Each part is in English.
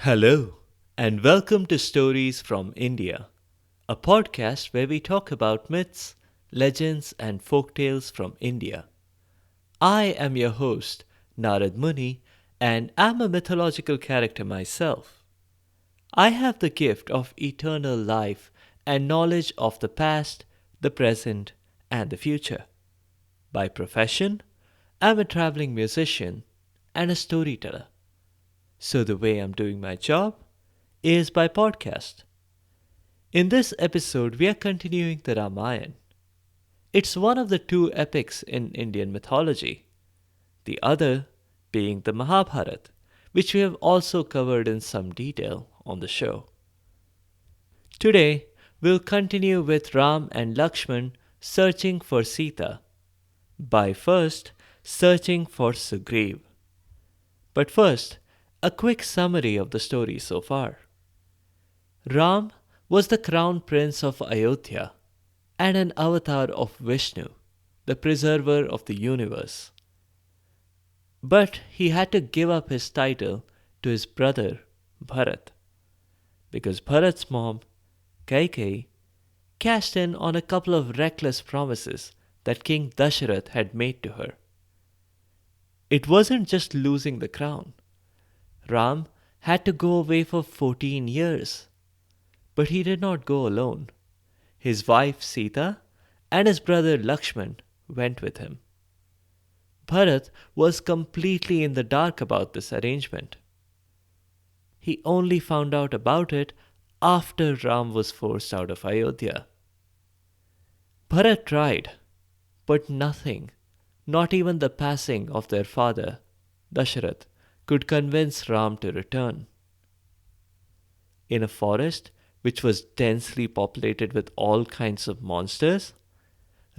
Hello, and welcome to Stories from India, a podcast where we talk about myths, legends, and folktales from India. I am your host, Narad Muni, and I'm a mythological character myself. I have the gift of eternal life and knowledge of the past, the present, and the future. By profession, I'm a traveling musician and a storyteller. So, the way I'm doing my job is by podcast. In this episode, we are continuing the Ramayana. It's one of the two epics in Indian mythology, the other being the Mahabharata, which we have also covered in some detail on the show. Today, we'll continue with Ram and Lakshman searching for Sita, by first searching for Sugriv. But first, a quick summary of the story so far. Ram was the crown prince of Ayodhya and an avatar of Vishnu, the preserver of the universe. But he had to give up his title to his brother Bharat because Bharat's mom, Kaikeyi, cashed in on a couple of reckless promises that King Dasharath had made to her. It wasn't just losing the crown. Ram had to go away for 14 years. But he did not go alone. His wife Sita and his brother Lakshman went with him. Bharat was completely in the dark about this arrangement. He only found out about it after Ram was forced out of Ayodhya. Bharat tried, but nothing, not even the passing of their father, Dasharath, could convince Ram to return. In a forest which was densely populated with all kinds of monsters,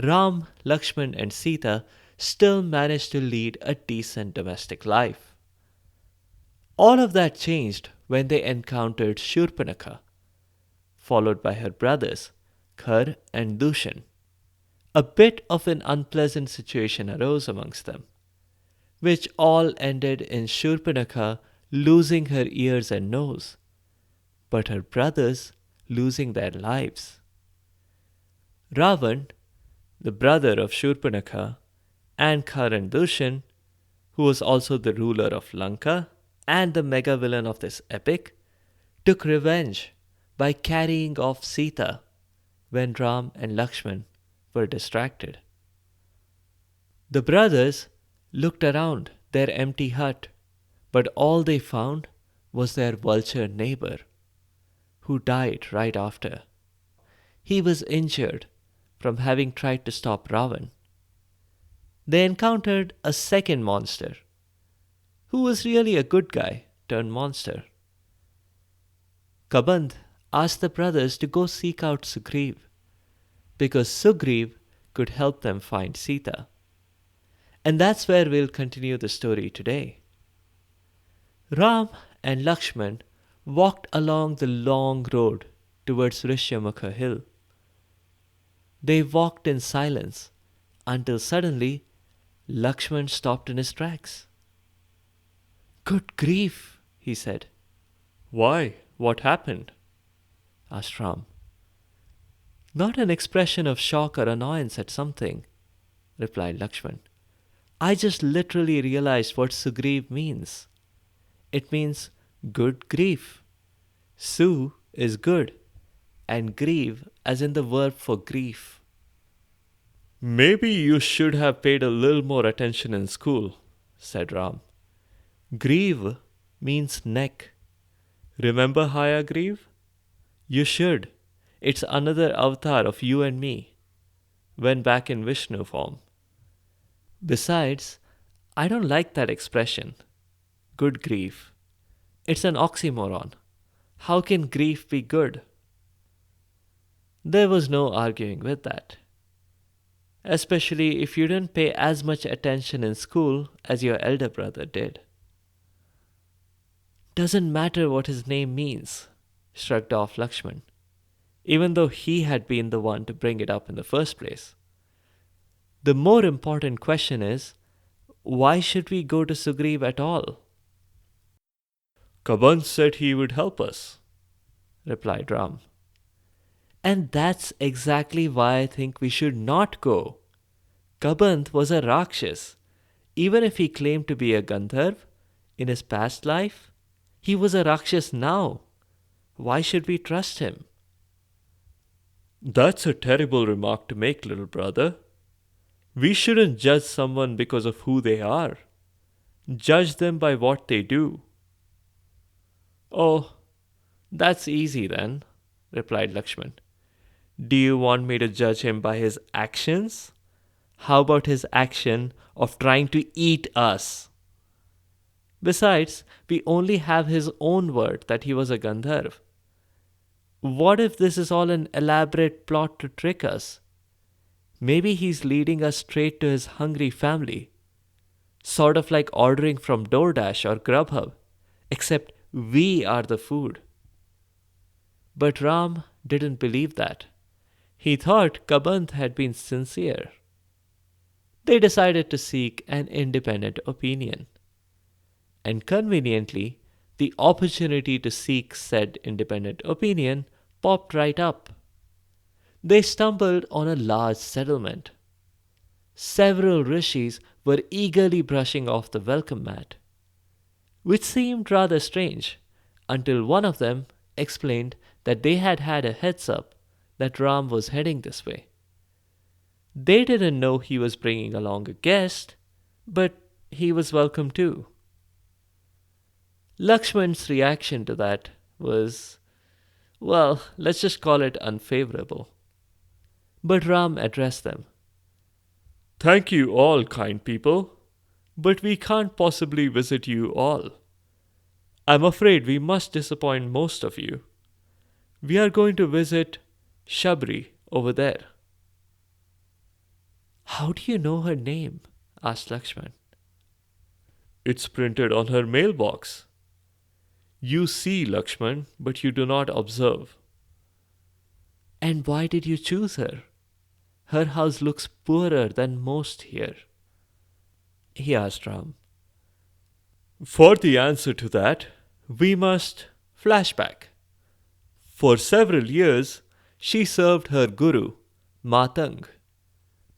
Ram, Lakshman, and Sita still managed to lead a decent domestic life. All of that changed when they encountered Shurpanakha, followed by her brothers, Khar and Dushan. A bit of an unpleasant situation arose amongst them, which all ended in Shurpanakha losing her ears and nose, but her brothers losing their lives. Ravan, the brother of Shurpanakha, and Khar and Dushan, who was also the ruler of Lanka and the mega villain of this epic, took revenge by carrying off Sita when Ram and Lakshman were distracted. The brothers looked around their empty hut, but all they found was their vulture neighbor, who died right after. He was injured from having tried to stop Ravan. They encountered a second monster, who was really a good guy turned monster. Kabandh asked the brothers to go seek out Sugriv, because Sugriv could help them find Sita. And that's where we'll continue the story today. Ram and Lakshman walked along the long road towards Rishyamukha hill. They walked in silence until suddenly Lakshman stopped in his tracks. "Good grief," he said. "Why? What happened?" asked Ram. "Not an expression of shock or annoyance at something," replied Lakshman. "I just literally realized what Sugriv means. It means good grief. Su is good, and grieve as in the verb for grief." "Maybe you should have paid a little more attention in school," said Ram. "Grieve means neck. Remember Hayagriv? You should. It's another avatar of you and me, when back in Vishnu form. Besides, I don't like that expression, good grief. It's an oxymoron. How can grief be good?" There was no arguing with that, especially if you didn't pay as much attention in school as your elder brother did. "Doesn't matter what his name means," shrugged off Lakshman, even though he had been the one to bring it up in the first place. "The more important question is, why should we go to Sugriv at all?" Kaban said he would help us, replied Ram. And that's exactly why I think we should not go. Kabant was a Rakshas. Even if he claimed to be a Gandharv in his past life, he was a Rakshas now. Why should we trust him? That's a terrible remark to make, little brother. We shouldn't judge someone because of who they are. Judge them by what they do. Oh, that's easy then, replied Lakshman. Do you want me to judge him by his actions? How about his action of trying to eat us? Besides, we only have his own word that he was a Gandharv. What if this is all an elaborate plot to trick us? Maybe he's leading us straight to his hungry family. Sort of like ordering from DoorDash or Grubhub, except we are the food. But Ram didn't believe that. He thought Kabant had been sincere. They decided to seek an independent opinion. And conveniently, the opportunity to seek said independent opinion popped right up. They stumbled on a large settlement. Several rishis were eagerly brushing off the welcome mat, which seemed rather strange until one of them explained that they had had a heads up that Ram was heading this way. They didn't know he was bringing along a guest, but he was welcome too. Lakshman's reaction to that was, well, let's just call it unfavorable. But Ram addressed them. Thank you all, kind people, but we can't possibly visit you all. I'm afraid we must disappoint most of you. We are going to visit Shabri over there. How do you know her name? Asked Lakshman. It's printed on her mailbox. You see, Lakshman, but you do not observe. And why did you choose her? Her house looks poorer than most here. He asked Ram. For the answer to that, we must flashback. For several years, she served her guru, Matang.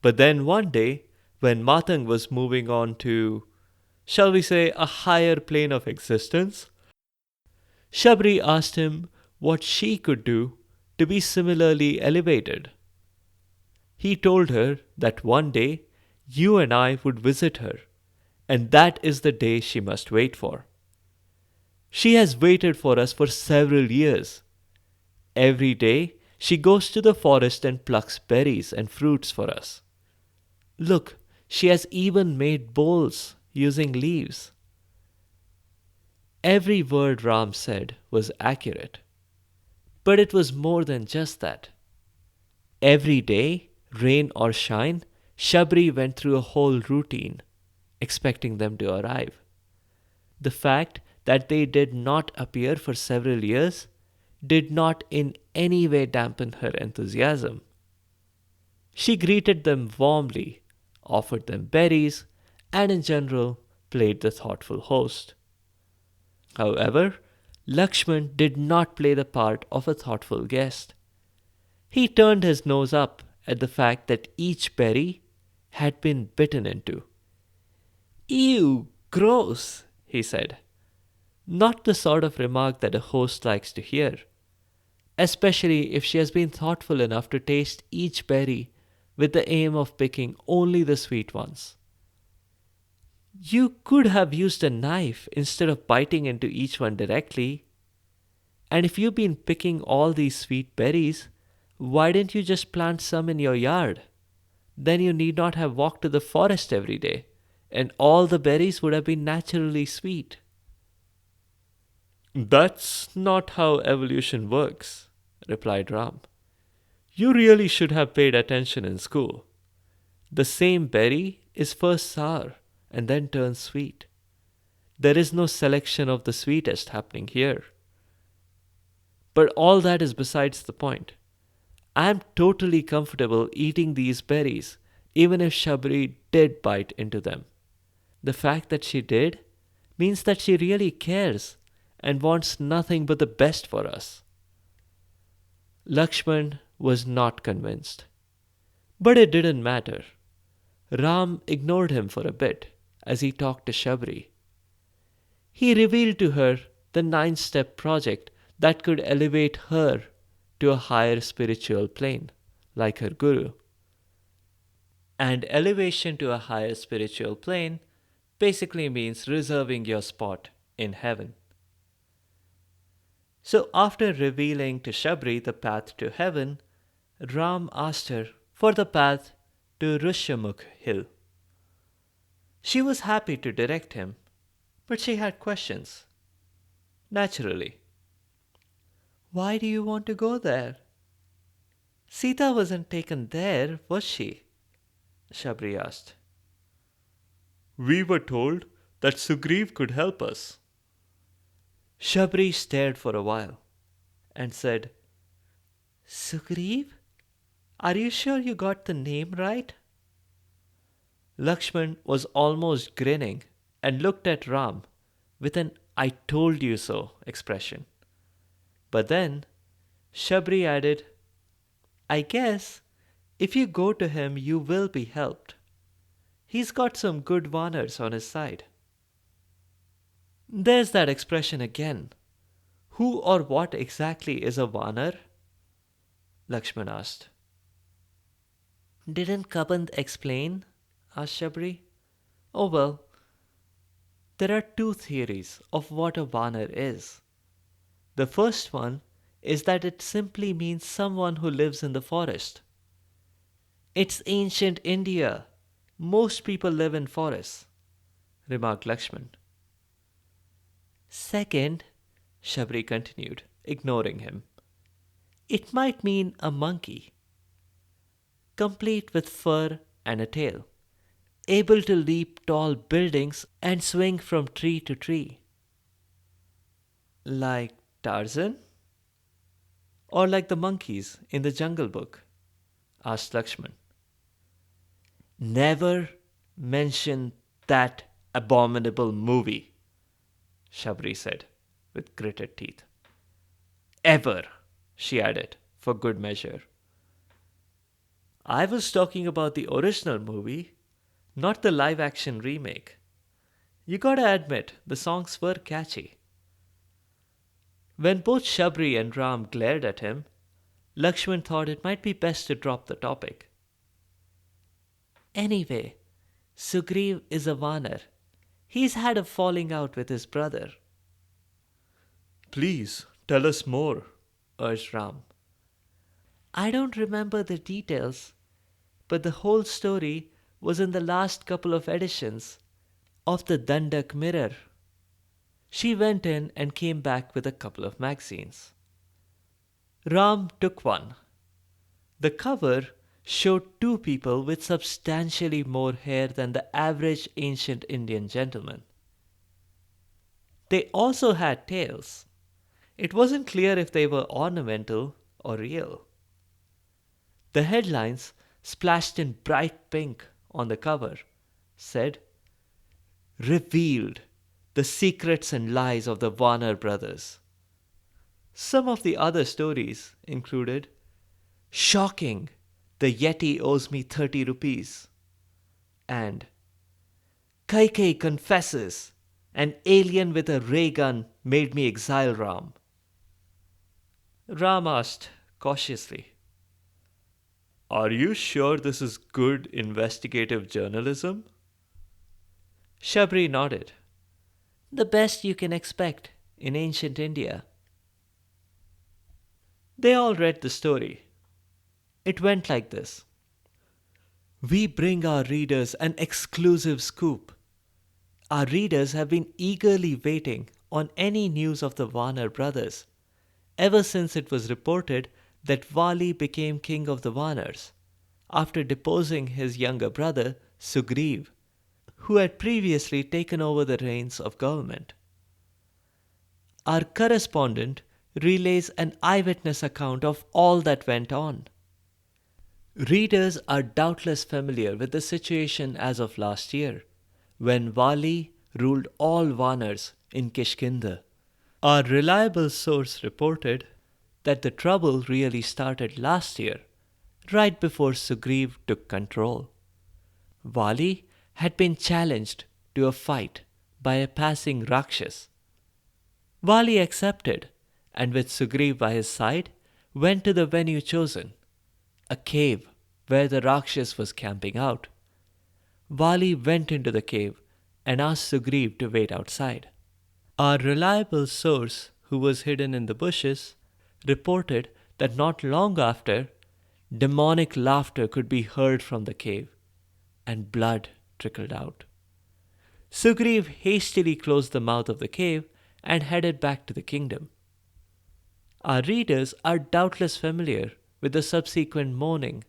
But then one day, when Matang was moving on to, shall we say, a higher plane of existence, Shabri asked him what she could do to be similarly elevated. He told her that one day you and I would visit her, and that is the day she must wait for. She has waited for us for several years. Every day she goes to the forest and plucks berries and fruits for us. Look, she has even made bowls using leaves. Every word Ram said was accurate. But it was more than just that. Every day, rain or shine, Shabri went through a whole routine, expecting them to arrive. The fact that they did not appear for several years did not in any way dampen her enthusiasm. She greeted them warmly, offered them berries, and in general played the thoughtful host. However, Lakshman did not play the part of a thoughtful guest. He turned his nose up at the fact that each berry had been bitten into. Ew, gross, he said. Not the sort of remark that a host likes to hear, especially if she has been thoughtful enough to taste each berry with the aim of picking only the sweet ones. You could have used a knife instead of biting into each one directly. And if you've been picking all these sweet berries, why didn't you just plant some in your yard? Then you need not have walked to the forest every day, and all the berries would have been naturally sweet. That's not how evolution works, replied Ram. You really should have paid attention in school. The same berry is first sour and then turns sweet. There is no selection of the sweetest happening here. But all that is besides the point. I am totally comfortable eating these berries, even if Shabri did bite into them. The fact that she did means that she really cares and wants nothing but the best for us. Lakshman was not convinced. But it didn't matter. Ram ignored him for a bit as he talked to Shabri. He revealed to her the 9-step project that could elevate her to a higher spiritual plane, like her guru. And elevation to a higher spiritual plane basically means reserving your spot in heaven. So, after revealing to Shabri the path to heaven, Ram asked her for the path to Rishyamukh hill. She was happy to direct him, but she had questions. Naturally. Why do you want to go there? Sita wasn't taken there, was she? Shabri asked. We were told that Sugriv could help us. Shabri stared for a while and said, Sugriv? Are you sure you got the name right? Lakshman was almost grinning and looked at Ram with an I told you so expression. But then Shabri added, I guess if you go to him, you will be helped. He's got some good Vanars on his side. There's that expression again. Who or what exactly is a Vanar? Lakshman asked. Didn't Kaband explain? Asked Shabri. Oh well, there are two theories of what a Vanar is. The first one is that it simply means someone who lives in the forest. It's ancient India. Most people live in forests, remarked Lakshman. Second, Shabri continued, ignoring him, it might mean a monkey, complete with fur and a tail, able to leap tall buildings and swing from tree to tree. Like Tarzan? Or like the monkeys in the Jungle Book? Asked Lakshman. Never mention that abominable movie, Shabri said with gritted teeth. Ever, she added, for good measure. I was talking about the original movie, not the live-action remake. You gotta admit, the songs were catchy. When both Shabri and Ram glared at him, Lakshman thought it might be best to drop the topic. Anyway, Sugriv is a Vanar. He's had a falling out with his brother. Please, tell us more, urged Ram. I don't remember the details, but the whole story was in the last couple of editions of the Dandak Mirror. She went in and came back with a couple of magazines. Ram took one. The cover showed two people with substantially more hair than the average ancient Indian gentleman. They also had tails. It wasn't clear if they were ornamental or real. The headlines, splashed in bright pink on the cover, said, Revealed, the secrets and lies of the Warner brothers. Some of the other stories included, Shocking, the Yeti owes me 30 rupees. And Kaikei confesses, an alien with a ray gun made me exile Ram. Ram asked cautiously, Are you sure this is good investigative journalism? Shabri nodded. The best you can expect in ancient India. They all read the story. It went like this. We bring our readers an exclusive scoop. Our readers have been eagerly waiting on any news of the Warner brothers ever since it was reported that Vali became king of the Vanars after deposing his younger brother Sugriv, who had previously taken over the reins of government. Our correspondent relays an eyewitness account of all that went on. Readers are doubtless familiar with the situation as of last year, when Vali ruled all Vanars in Kishkinda, A reliable source reported that the trouble really started last year, right before Sugriv took control. Vali had been challenged to a fight by a passing Rakshas. Vali accepted, and with Sugriv by his side, went to the venue chosen, a cave where the Rakshas was camping out. Vali went into the cave and asked Sugriv to wait outside. Our reliable source, who was hidden in the bushes, reported that not long after, demonic laughter could be heard from the cave, and blood trickled out. Sugriv hastily closed the mouth of the cave and headed back to the kingdom. Our readers are doubtless familiar with the subsequent mourning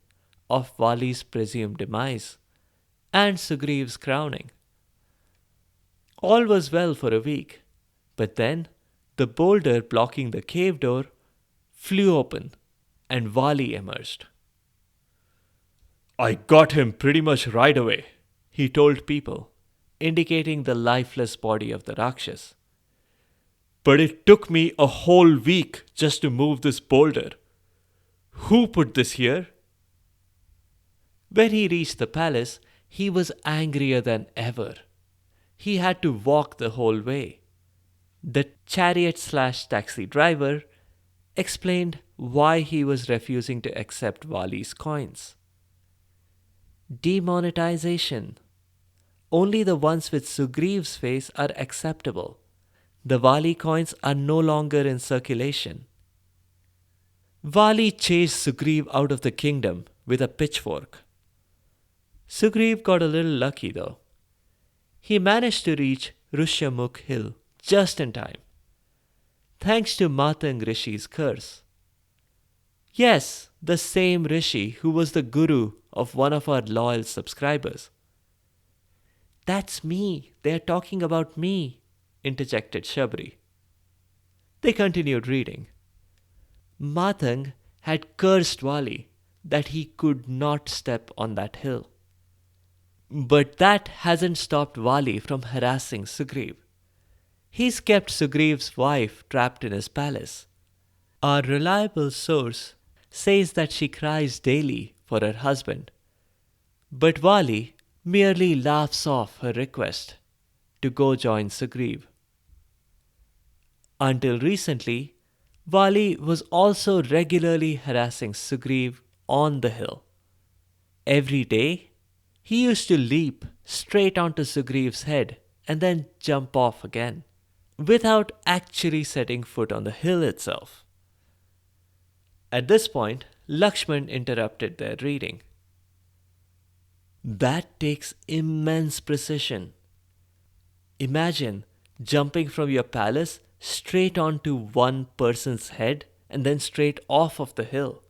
of Vali's presumed demise and Sugriv's crowning. All was well for a week, but then the boulder blocking the cave door flew open and Vali emerged. "I got him pretty much right away," he told people, indicating the lifeless body of the Rakshas. "But it took me a whole week just to move this boulder. Who put this here?" When he reached the palace, he was angrier than ever. He had to walk the whole way. The chariot/taxi driver explained why he was refusing to accept Vali's coins. Demonetization. Only the ones with Sugriv's face are acceptable. The Vali coins are no longer in circulation. Vali chased Sugriv out of the kingdom with a pitchfork. Sugriv got a little lucky though. He managed to reach Rishyamukh hill just in time, thanks to Matang Rishi's curse. Yes, the same Rishi who was the guru of one of our loyal subscribers. "That's me, they're talking about me," interjected Shabri. They continued reading. Matang had cursed Vali that he could not step on that hill. But that hasn't stopped Vali from harassing Sugriv. He's kept Sugriv's wife trapped in his palace. Our reliable source says that she cries daily for her husband, but Vali merely laughs off her request to go join Sugriv. Until recently, Vali was also regularly harassing Sugriv on the hill. Every day, he used to leap straight onto Sugriv's head and then jump off again, without actually setting foot on the hill itself. At this point, Lakshman interrupted their reading. "That takes immense precision. Imagine jumping from your palace straight onto one person's head and then straight off of the hill.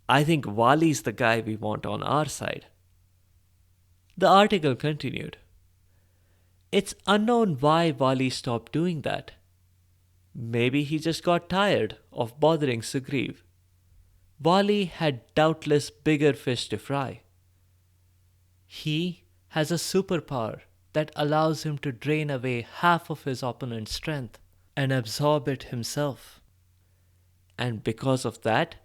I think Vali's the guy we want on our side." The article continued. It's unknown why Vali stopped doing that. Maybe he just got tired of bothering Sugriv. Vali had doubtless bigger fish to fry. He has a superpower that allows him to drain away half of his opponent's strength and absorb it himself. And because of that,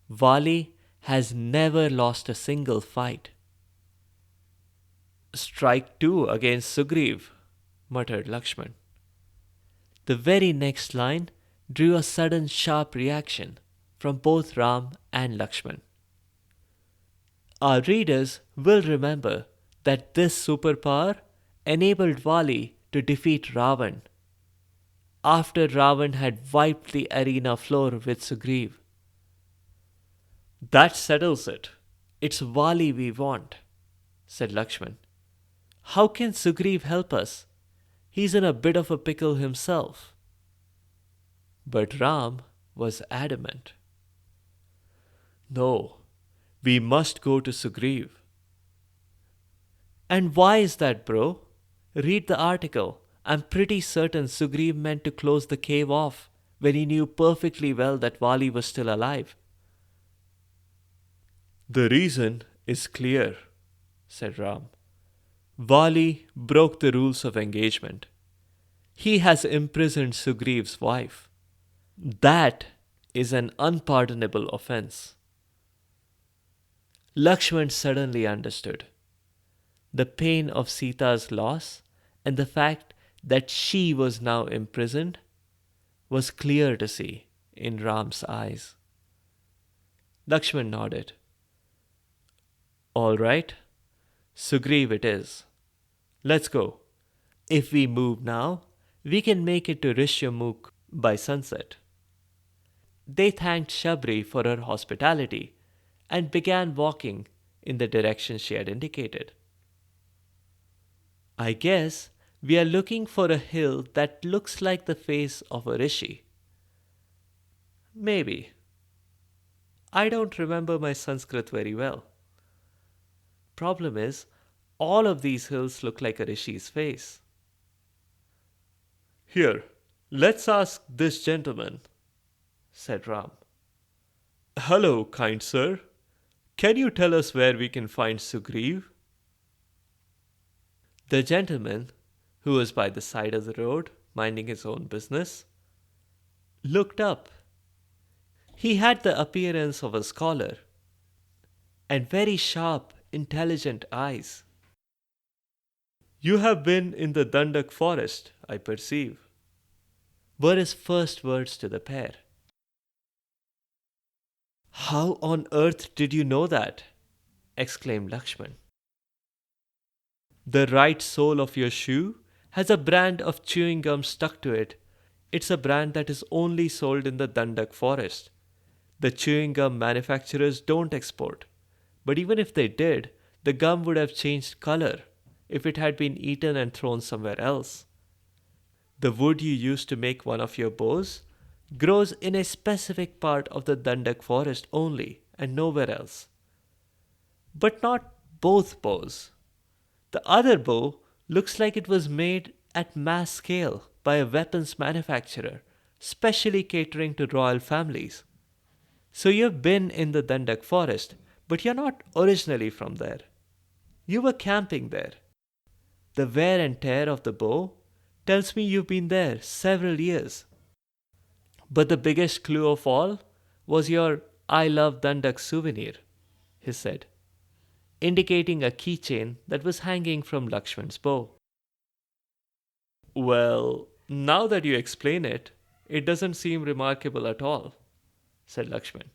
Vali has never lost a single fight. "Strike two against Sugriv," muttered Lakshman. The very next line drew a sudden sharp reaction from both Ram and Lakshman. Our readers will remember that this superpower enabled Vali to defeat Ravan after Ravan had wiped the arena floor with Sugriv. "That settles it. It's Vali we want," said Lakshman. "How can Sugriv help us? He's in a bit of a pickle himself." But Ram was adamant. "No, we must go to Sugriv." "And why is that, bro? Read the article. I'm pretty certain Sugriv meant to close the cave off when he knew perfectly well that Vali was still alive." "The reason is clear," said Ram. "Vali broke the rules of engagement. He has imprisoned Sugriev's wife. That is an unpardonable offense. Lakshman suddenly understood. The pain of Sita's loss and the fact that she was now imprisoned was clear to see in Ram's eyes. Lakshman nodded. All right, Sugriv it is. Let's go. If we move now, we can make it to Rishyamukh by sunset. They thanked Shabri for her hospitality and began walking in the direction she had indicated. I guess we are looking for a hill that looks like the face of a rishi. Maybe. I don't remember my Sanskrit very well. Problem is, all of these hills look like a rishi's face. Here, let's ask this gentleman, said Ram. Hello, kind sir. Can you tell us where we can find Sugriv? The gentleman, who was by the side of the road, minding his own business, looked up. He had the appearance of a scholar and very sharp, intelligent eyes. You have been in the Dandak forest, I perceive, were his first words to the pair. How on earth did you know that? Exclaimed Lakshman. The right sole of your shoe has a brand of chewing gum stuck to it. It's a brand that is only sold in the Dandak forest. The chewing gum manufacturers don't export. But even if they did, the gum would have changed color if it had been eaten and thrown somewhere else. The wood you use to make one of your bows grows in a specific part of the Dandak forest only and nowhere else. But not both bows. The other bow looks like it was made at mass scale by a weapons manufacturer, specially catering to royal families. So you've been in the Dandak forest, but you're not originally from there. You were camping there. The wear and tear of the bow tells me you've been there several years. But the biggest clue of all was your I love Dandak souvenir, he said, indicating a keychain that was hanging from Lakshman's bow. Well, now that you explain it, it doesn't seem remarkable at all, said Lakshman.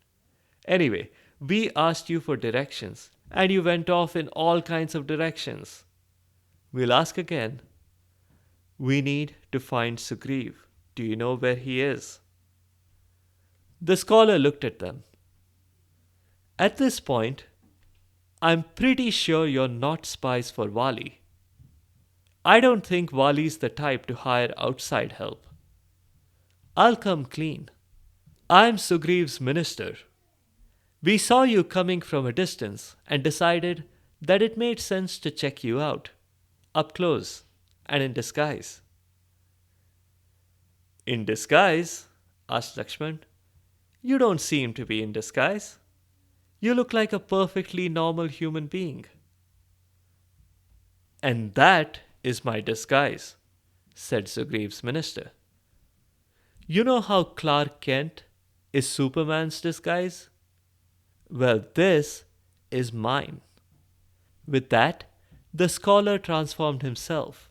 Anyway, we asked you for directions, and you went off in all kinds of directions. We'll ask again. We need to find Sugriv. Do you know where he is? The scholar looked at them. At this point, I'm pretty sure you're not spies for Wali. I don't think Wali's the type to hire outside help. I'll come clean. I'm Sugriv's minister. We saw you coming from a distance and decided that it made sense to check you out, up close and in disguise. In disguise? Asked Lakshman. You don't seem to be in disguise. You look like a perfectly normal human being. And that is my disguise, said Sugriv's minister. You know how Clark Kent is Superman's disguise? Well, this is mine. With that, the scholar transformed himself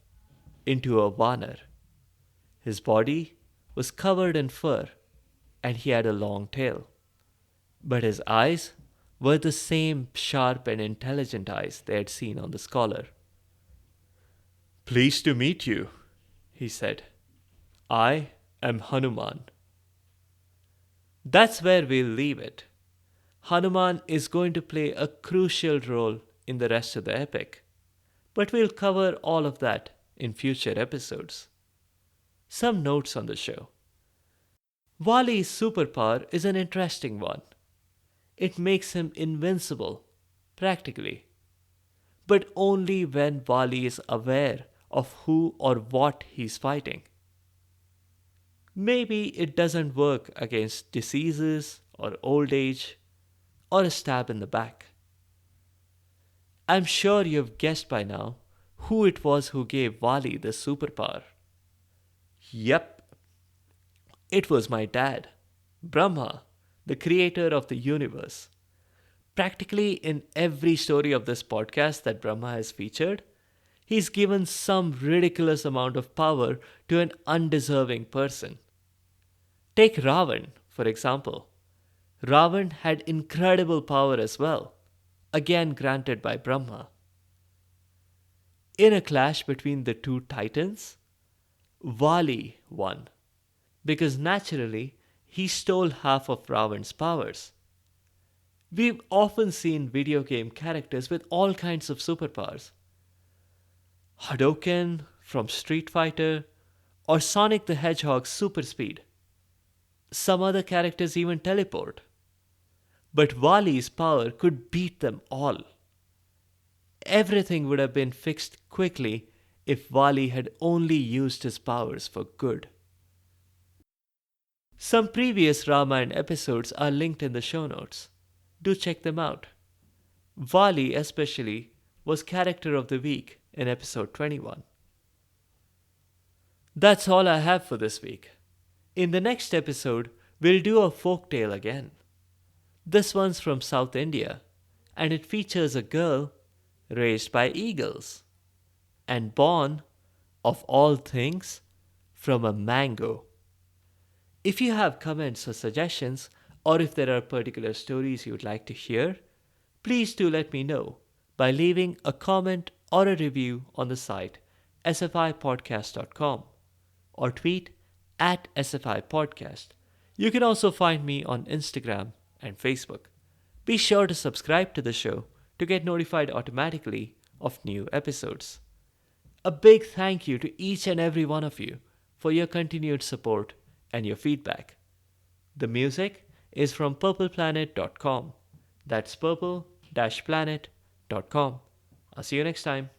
into a Vanar. His body was covered in fur and he had a long tail. But his eyes were the same sharp and intelligent eyes they had seen on the scholar. Pleased to meet you, he said. I am Hanuman. That's where we'll leave it. Hanuman is going to play a crucial role in the rest of the epic, but we'll cover all of that in future episodes. Some notes on the show. Wali's superpower is an interesting one. It makes him invincible, practically, but only when Wali is aware of who or what he's fighting. Maybe it doesn't work against diseases or old age or a stab in the back. I'm sure you've guessed by now who it was who gave Wali this superpower. Yep, it was my dad, Brahma, the creator of the universe. Practically in every story of this podcast that Brahma has featured, he's given some ridiculous amount of power to an undeserving person. Take Ravan, for example. Ravan had incredible power as well, again granted by Brahma. In a clash between the two titans, Vali won, because naturally he stole half of Ravan's powers. We've often seen video game characters with all kinds of superpowers. Hadouken from Street Fighter, or Sonic the Hedgehog's super speed. Some other characters even teleport. But Wali's power could beat them all. Everything would have been fixed quickly if Wali had only used his powers for good. Some previous Ramayana episodes are linked in the show notes. Do check them out. Wali, especially, was Character of the Week in episode 21. That's all I have for this week. In the next episode, we'll do a folk tale again. This one's from South India, and it features a girl raised by eagles and born, of all things, from a mango. If you have comments or suggestions, or if there are particular stories you'd like to hear, please do let me know by leaving a comment or a review on the site sfipodcast.com or tweet at sfipodcast. You can also find me on Instagram and Facebook. Be sure to subscribe to the show to get notified automatically of new episodes. A big thank you to each and every one of you for your continued support and your feedback. The music is from purpleplanet.com. That's purple-planet.com. I'll see you next time.